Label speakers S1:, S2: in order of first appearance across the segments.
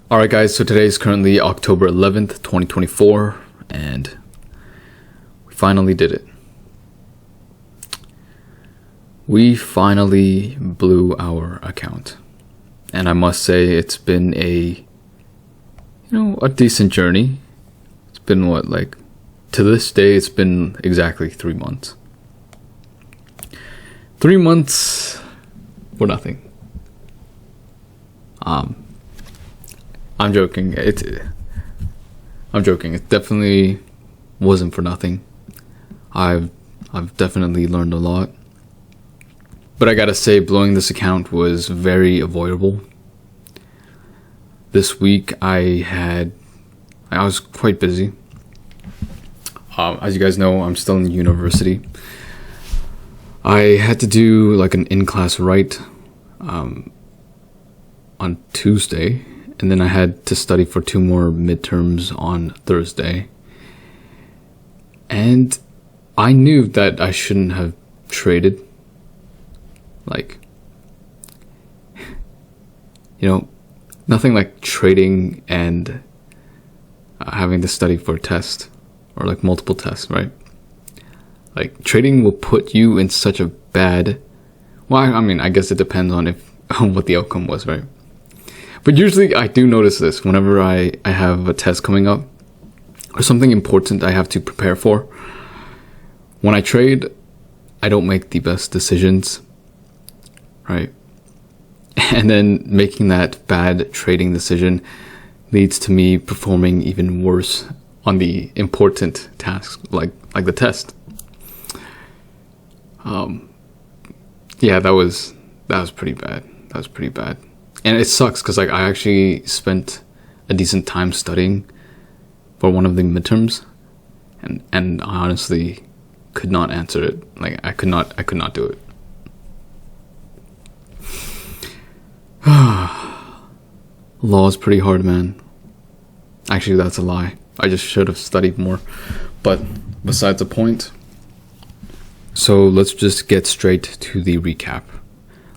S1: Alright guys, so today is currently October 11th, 2024, and we finally did it. We finally blew our account. And I must say it's been a decent journey. It's been to this day it's been exactly 3 months. 3 months for nothing. I'm joking. I'm joking. It definitely wasn't for nothing. I've definitely learned a lot. But I gotta say, blowing this account was very avoidable. This week I was quite busy. As you guys know, I'm still in university. I had to do like an in-class write on Tuesday, and then I had to study for 2 more midterms on Thursday. And I knew that I shouldn't have traded. Nothing like trading and having to study for a test or like multiple tests, right? Like trading will put you in such a bad, I guess it depends on what the outcome was, right? But usually I do notice this whenever I have a test coming up or something important I have to prepare for. When I trade, I don't make the best decisions, right? And then making that bad trading decision leads to me performing even worse on the important tasks, like the test. Yeah, that was pretty bad. That was pretty bad. And it sucks because I actually spent a decent time studying for one of the midterms, and I honestly could not answer it. I could not do it. Law is pretty hard, man. Actually, that's a lie. I just should have studied more. But besides the point. So let's just get straight to the recap.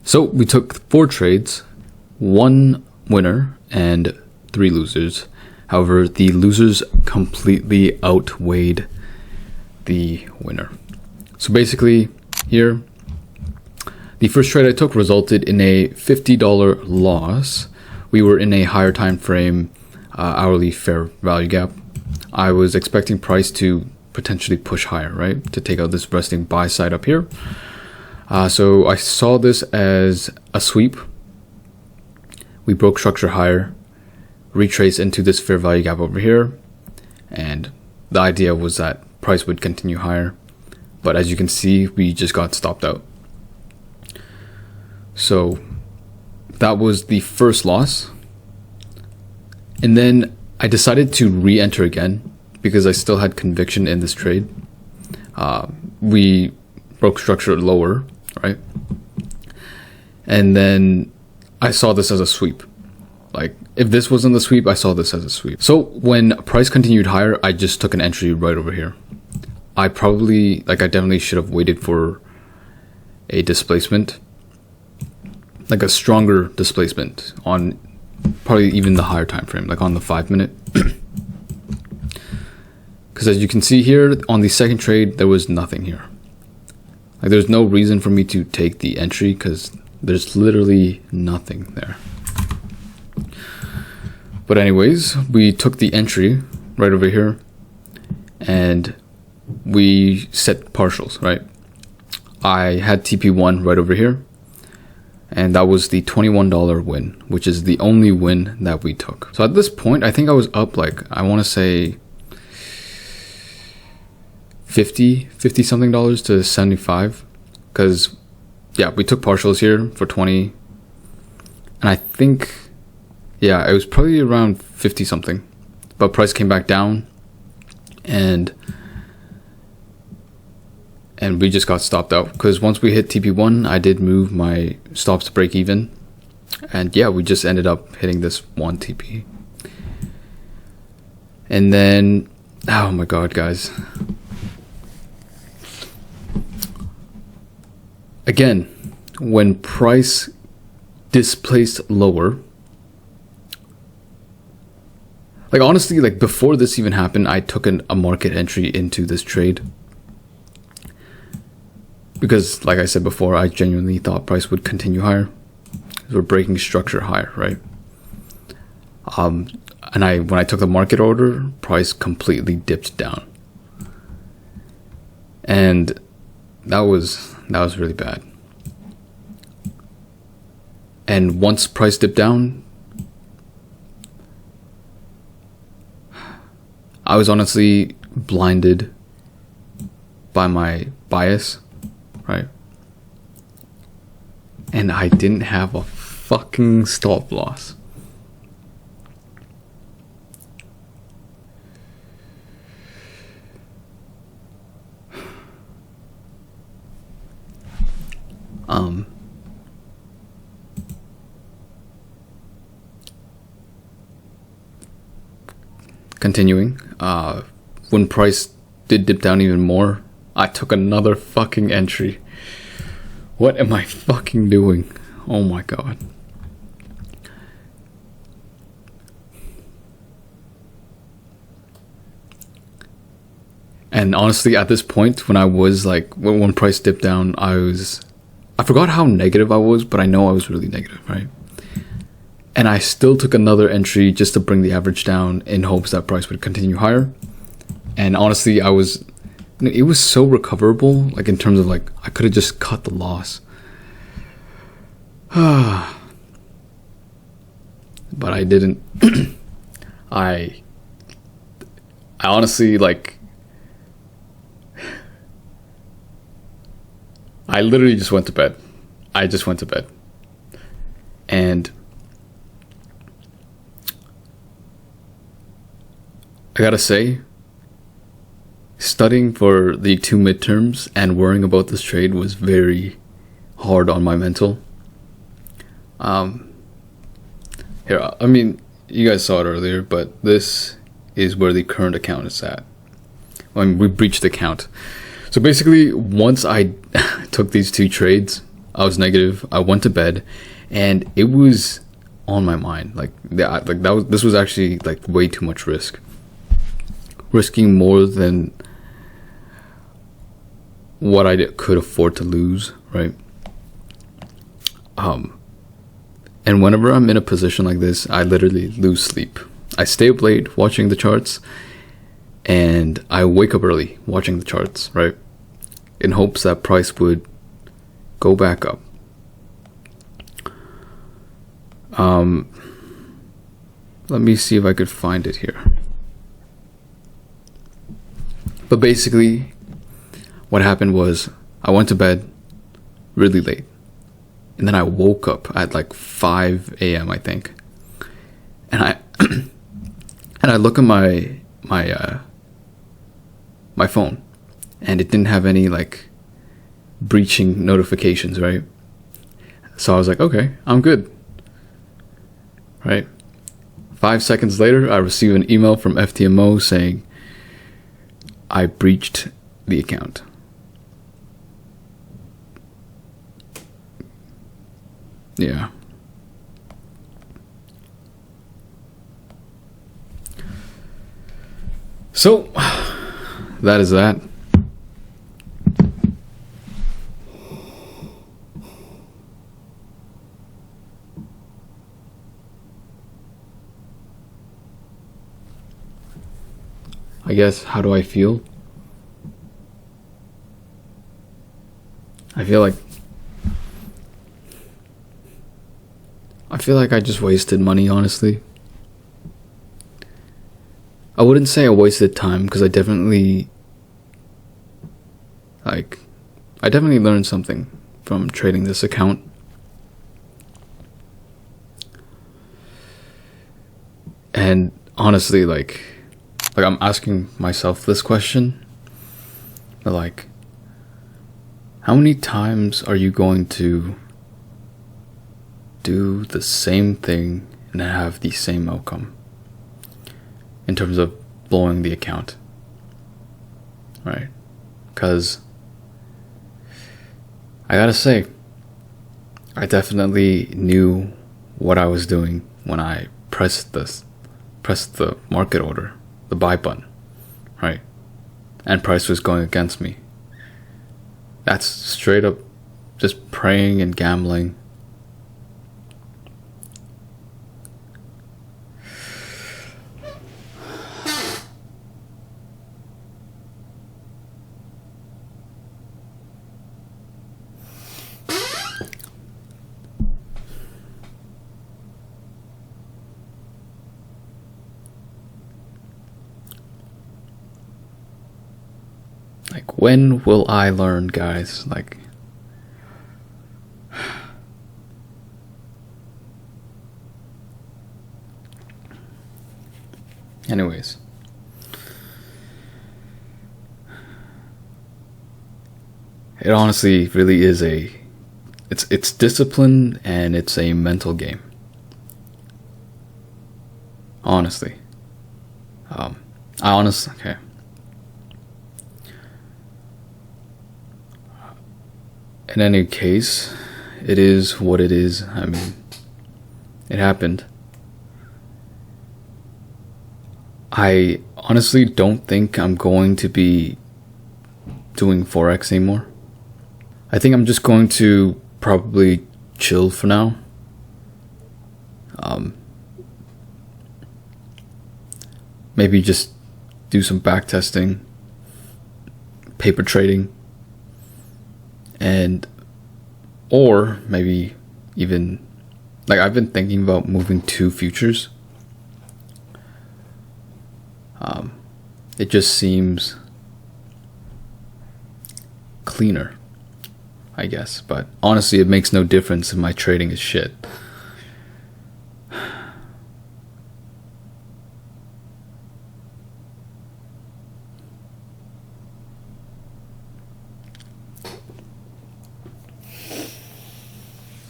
S1: So we took 4 trades, 1 winner and 3 losers. However, the losers completely outweighed the winner. So basically here, the first trade I took resulted in a $50 loss. We were in a higher time frame hourly fair value gap. I was expecting price to potentially push higher, right? To take out this resting buy side up here. So I saw this as a sweep. We broke structure higher, retrace into this fair value gap over here. And the idea was that price would continue higher. But as you can see, we just got stopped out. So that was the first loss. And then I decided to re-enter again because I still had conviction in this trade. We broke structure lower, right? And then I saw this as a sweep. If this wasn't the sweep, I saw this as a sweep. So when price continued higher, I just took an entry right over here. I definitely should have waited for a displacement, like a stronger displacement on probably even the higher time frame, like on the 5 minute. Because as you can see here on the second trade, there was nothing here. There's no reason for me to take the entry because there's literally nothing there. But anyways, we took the entry right over here and we set partials, right? I had TP1 right over here. And that was the $21 win, which is the only win that we took. So at this point, I think I was up I want to say $50 something to 75. Because, yeah, we took partials here for 20. And I think, yeah, it was probably around 50 something. But price came back down. And we just got stopped out because once we hit TP1, I did move my stops to break even. And yeah, we just ended up hitting this 1 TP. And then, oh my God, guys. Again, when price displaced lower, Like honestly, like before this even happened, I took a market entry into this trade because, like I said before, I genuinely thought price would continue higher. We're breaking structure higher, right? And when I took the market order, price completely dipped down, and that was really bad. And once price dipped down, I was honestly blinded by my bias, right? And I didn't have a fucking stop loss. Continuing, when price did dip down even more, I took another fucking entry. What am I fucking doing? Oh my god. And honestly, at this point, when I was like, when price dipped down, I forgot how negative I was, but I know I was really negative, right? And I still took another entry just to bring the average down in hopes that price would continue higher. And honestly, it was so recoverable, like in terms of like, I could have just cut the loss. But I didn't. I honestly, like, I literally just went to bed. I just went to bed. And I gotta say, studying for the 2 midterms and worrying about this trade was very hard on my mental. Here, I mean, you guys saw it earlier, but this is where the current account is at. I mean, we breached the account. So basically, once I took these 2 trades, I was negative. I went to bed, and it was on my mind. This was actually like way too much risk. Risking more than what I could afford to lose, right? And whenever I'm in a position like this, I literally lose sleep. I stay up late watching the charts, and I wake up early watching the charts, right? In hopes that price would go back up. Let me see if I could find it here. But basically, what happened was I went to bed really late. And then I woke up at like 5 a.m. I think. And I look at my phone, and it didn't have any like breaching notifications, right? So I was like, okay, I'm good. Right? 5 seconds later, I receive an email from FTMO saying I breached the account. Yeah. So, that is that. I guess, how do I feel? I feel like I just wasted money, honestly. I wouldn't say I wasted time, because I definitely learned something from trading this account. And honestly, like I'm asking myself this question, like, how many times are you going to do the same thing and have the same outcome in terms of blowing the account, right? Because I gotta say, I definitely knew what I was doing when I pressed pressed the market order, the buy button, right? And price was going against me. That's straight up just praying and gambling. Like, when will I learn, guys? Like, anyways, it honestly really is it's discipline, and it's a mental game. Honestly, okay. In any case, it is what it is. I mean, it happened. I honestly don't think I'm going to be doing Forex anymore. I think I'm just going to probably chill for now. Maybe just do some back testing, paper trading, or maybe even, like, I've been thinking about moving to futures. It just seems cleaner, I guess, but honestly it makes no difference if my trading is shit.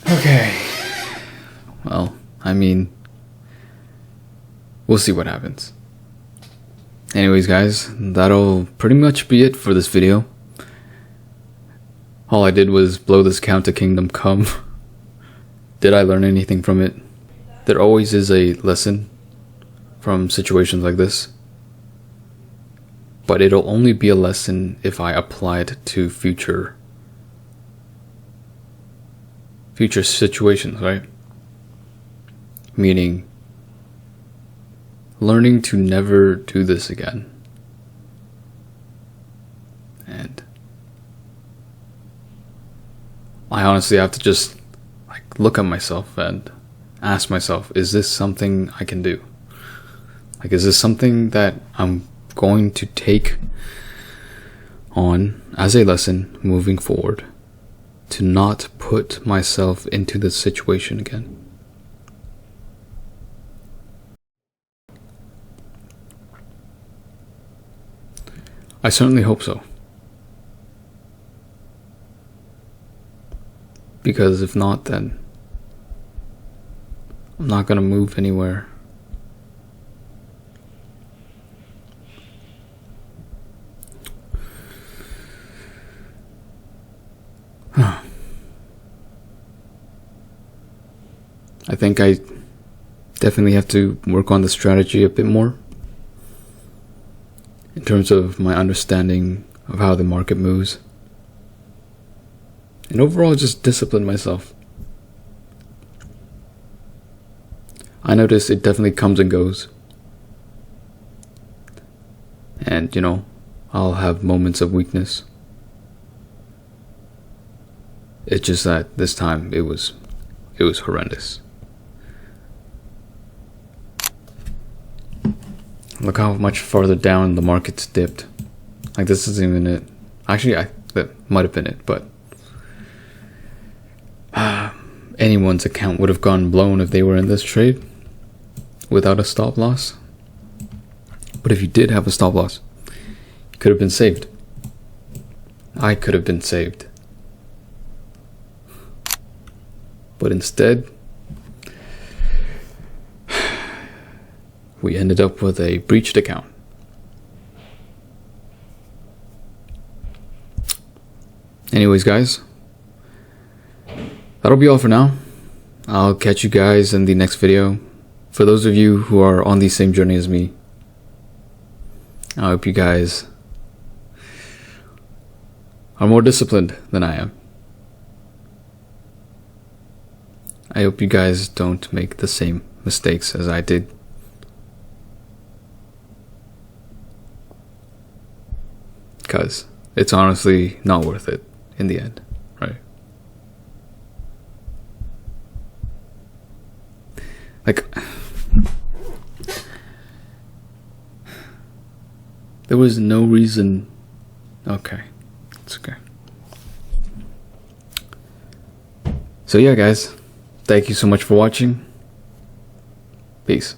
S1: Okay. Well, I mean, we'll see what happens. Anyways, guys, that'll pretty much be it for this video. All I did was blow this count to Kingdom Come. Did I learn anything from it? There always is a lesson from situations like this, but it'll only be a lesson if I apply it to future situations, right? Meaning, learning to never do this again. And I honestly have to just, like, look at myself and ask myself, is this something I can do? Like, is this something that I'm going to take on as a lesson moving forward to not put myself into this situation again? I certainly hope so. Because if not, then I'm not gonna move anywhere. I think I definitely have to work on the strategy a bit more in terms of my understanding of how the market moves, and overall just discipline myself. I notice it definitely comes and goes, and I'll have moments of weakness. It's just that this time it was horrendous. Look how much farther down the market's dipped. Like, this isn't even it. Actually, that might have been it, but anyone's account would have gone blown if they were in this trade without a stop loss. But if you did have a stop loss, you could have been saved. I could have been saved. But instead, we ended up with a breached account. Anyways, guys, that'll be all for now. I'll catch you guys in the next video. for those of you who are on the same journey as me, I hope you guys are more disciplined than I am. I hope you guys don't make the same mistakes as I did. Because it's honestly not worth it in the end, right? Like, there was no reason. Okay, it's okay. So yeah, guys, thank you so much for watching. Peace.